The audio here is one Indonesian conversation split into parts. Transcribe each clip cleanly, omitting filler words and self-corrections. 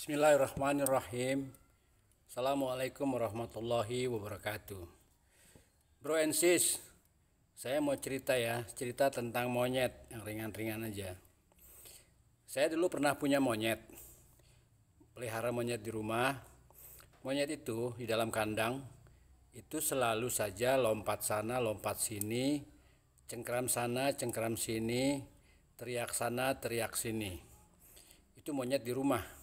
Bismillahirrahmanirrahim. Assalamualaikum warahmatullahi wabarakatuh. Bro and sis, saya mau cerita tentang monyet yang ringan-ringan aja. Saya dulu pernah punya monyet, pelihara monyet di rumah. Monyet itu di dalam kandang itu selalu saja lompat sana, lompat sini, cengkram sana, cengkram sini, teriak sana, teriak sini. Itu monyet di rumah.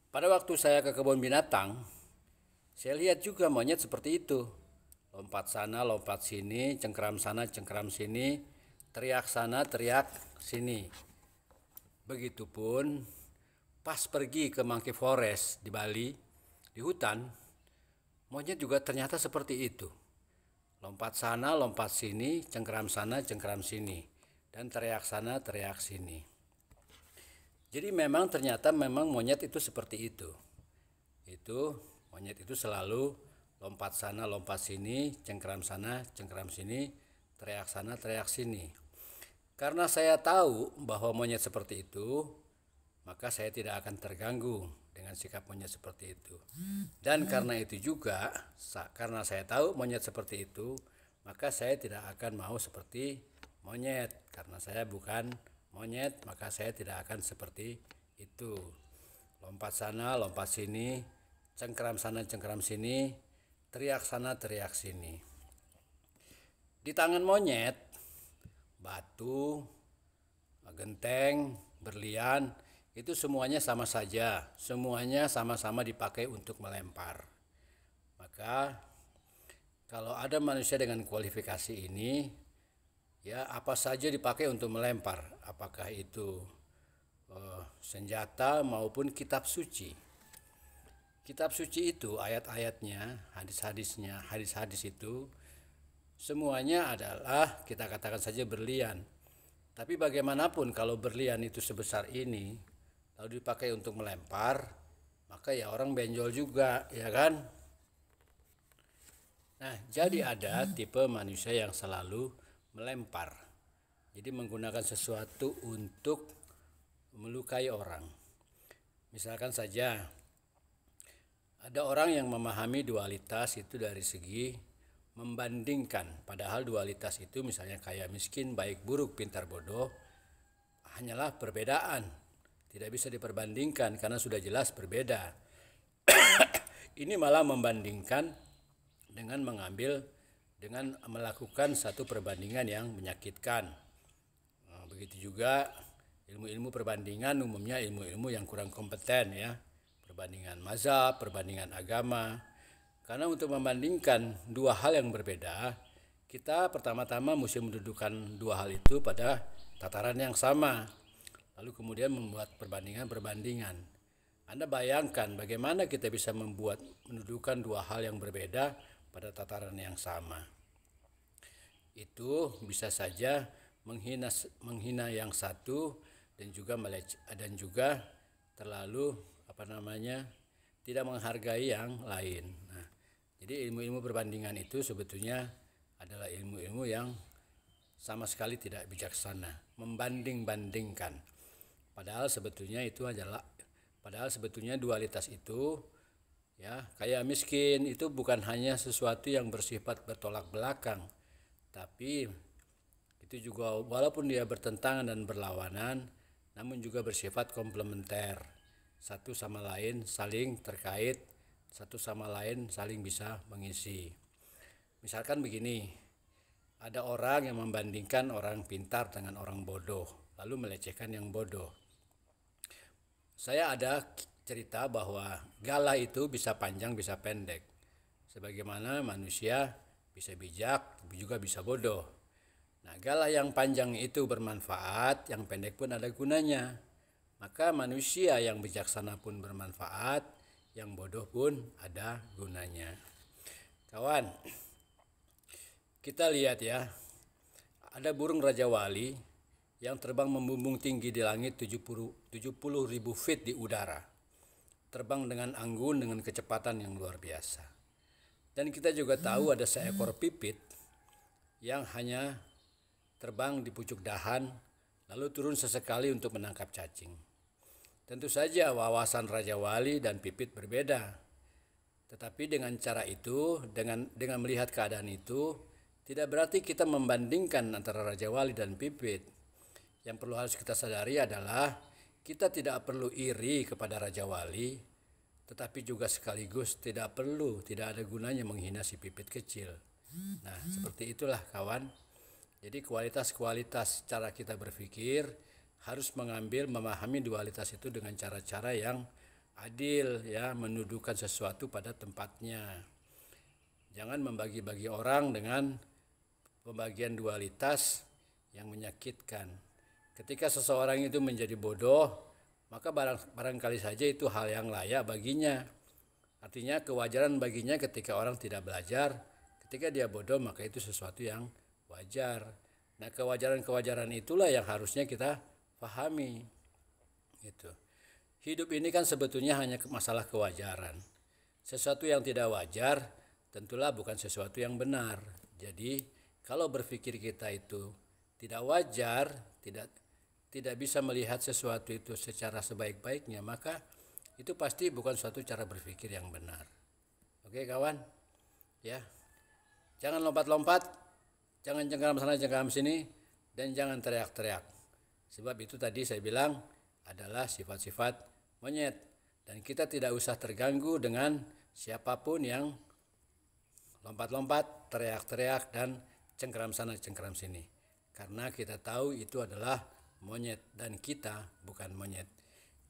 Pada waktu saya ke kebun binatang, saya lihat juga monyet seperti itu. Lompat sana, lompat sini, cengkram sana, cengkram sini, teriak sana, teriak sini. Begitupun pas pergi ke Monkey Forest di Bali, di hutan, monyet juga ternyata seperti itu. Lompat sana, lompat sini, cengkram sana, cengkram sini, dan teriak sana, teriak sini. Jadi ternyata monyet itu seperti itu. Monyet itu selalu lompat sana, lompat sini, cengkram sana, cengkram sini, teriak sana, teriak sini. Karena saya tahu bahwa monyet seperti itu, maka saya tidak akan terganggu dengan sikap monyet seperti itu. Dan karena itu juga, karena saya tahu monyet seperti itu, maka saya tidak akan mau seperti monyet. Karena saya bukan monyet, maka saya tidak akan seperti itu. Lompat sana, lompat sini, cengkram sana, cengkram sini, teriak sana, teriak sini. Di tangan monyet, batu, genteng, berlian, itu semuanya sama saja. Semuanya sama-sama dipakai untuk melempar. Maka kalau ada manusia dengan kualifikasi ini, ya apa saja dipakai untuk melempar, apakah itu senjata maupun kitab suci. Kitab suci itu ayat-ayatnya, hadis-hadis itu semuanya adalah kita katakan saja berlian. Tapi bagaimanapun kalau berlian itu sebesar ini lalu dipakai untuk melempar, maka ya orang benjol juga, ya kan? Nah, jadi ada tipe manusia yang selalu melempar. Jadi menggunakan sesuatu untuk melukai orang. Misalkan saja ada orang yang memahami dualitas itu dari segi membandingkan. Padahal dualitas itu misalnya kaya miskin, baik buruk, pintar bodoh hanyalah perbedaan. Tidak bisa diperbandingkan karena sudah jelas berbeda. Ini malah membandingkan dengan melakukan satu perbandingan yang menyakitkan. Nah, begitu juga ilmu-ilmu perbandingan umumnya ilmu-ilmu yang kurang kompeten, ya. Perbandingan mazhab, perbandingan agama. Karena untuk membandingkan dua hal yang berbeda, kita pertama-tama mesti mendudukan dua hal itu pada tataran yang sama. Lalu kemudian membuat perbandingan-perbandingan. Anda bayangkan bagaimana kita bisa mendudukan dua hal yang berbeda pada tataran yang sama. Itu bisa saja menghina yang satu dan juga terlalu tidak menghargai yang lain. Nah, jadi ilmu-ilmu perbandingan itu sebetulnya adalah ilmu-ilmu yang sama sekali tidak bijaksana, membanding-bandingkan. Padahal sebetulnya dualitas itu, ya, kaya miskin itu bukan hanya sesuatu yang bersifat bertolak belakang, tapi itu juga walaupun dia bertentangan dan berlawanan, namun juga bersifat komplementer. Satu sama lain saling terkait, satu sama lain saling bisa mengisi. Misalkan begini, ada orang yang membandingkan orang pintar dengan orang bodoh, lalu melecehkan yang bodoh. Saya ada cerita bahwa gala itu bisa panjang, bisa pendek. Sebagaimana manusia bisa bijak, juga bisa bodoh. Nah, gala yang panjang itu bermanfaat, yang pendek pun ada gunanya. Maka manusia yang bijaksana pun bermanfaat, yang bodoh pun ada gunanya. Kawan, kita lihat ya, ada burung Raja Wali yang terbang membumbung tinggi di langit 70.000 feet di udara. Terbang dengan anggun dengan kecepatan yang luar biasa. Dan kita juga tahu ada seekor pipit yang hanya terbang di pucuk dahan lalu turun sesekali untuk menangkap cacing. Tentu saja wawasan Raja Wali dan Pipit berbeda. Tetapi dengan cara itu, dengan melihat keadaan itu, tidak berarti kita membandingkan antara Raja Wali dan Pipit. Yang perlu harus kita sadari adalah kita tidak perlu iri kepada Raja Wali, tetapi juga sekaligus tidak ada gunanya menghina si Pipit kecil. Nah, seperti itulah kawan. Jadi kualitas-kualitas cara kita berpikir harus memahami dualitas itu dengan cara-cara yang adil, ya, mendudukan sesuatu pada tempatnya. Jangan membagi-bagi orang dengan pembagian dualitas yang menyakitkan. Ketika seseorang itu menjadi bodoh, maka barangkali saja itu hal yang layak baginya. Artinya kewajaran baginya ketika orang tidak belajar, ketika dia bodoh maka itu sesuatu yang wajar. Nah, kewajaran-kewajaran itulah yang harusnya kita pahami. Gitu. Hidup ini kan sebetulnya hanya masalah kewajaran. Sesuatu yang tidak wajar tentulah bukan sesuatu yang benar. Jadi kalau berpikir kita itu tidak wajar, tidak bisa melihat sesuatu itu secara sebaik-baiknya, maka itu pasti bukan suatu cara berpikir yang benar. Oke kawan, ya, jangan lompat-lompat, jangan cengkeram sana cengkeram sini, dan jangan teriak-teriak. Sebab itu tadi saya bilang adalah sifat-sifat monyet, dan kita tidak usah terganggu dengan siapapun yang lompat-lompat, teriak-teriak, dan cengkeram sana cengkeram sini. Karena kita tahu itu adalah monyet dan kita bukan monyet.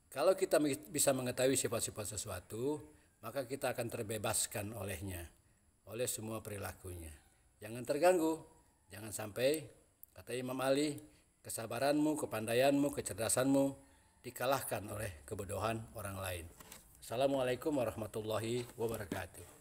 Kalau kita bisa mengetahui sifat-sifat sesuatu, maka kita akan terbebaskan olehnya, oleh semua perilakunya. Jangan terganggu, jangan sampai, kata Imam Ali, kesabaranmu, kepandaianmu, kecerdasanmu dikalahkan oleh kebodohan orang lain. Assalamualaikum warahmatullahi wabarakatuh.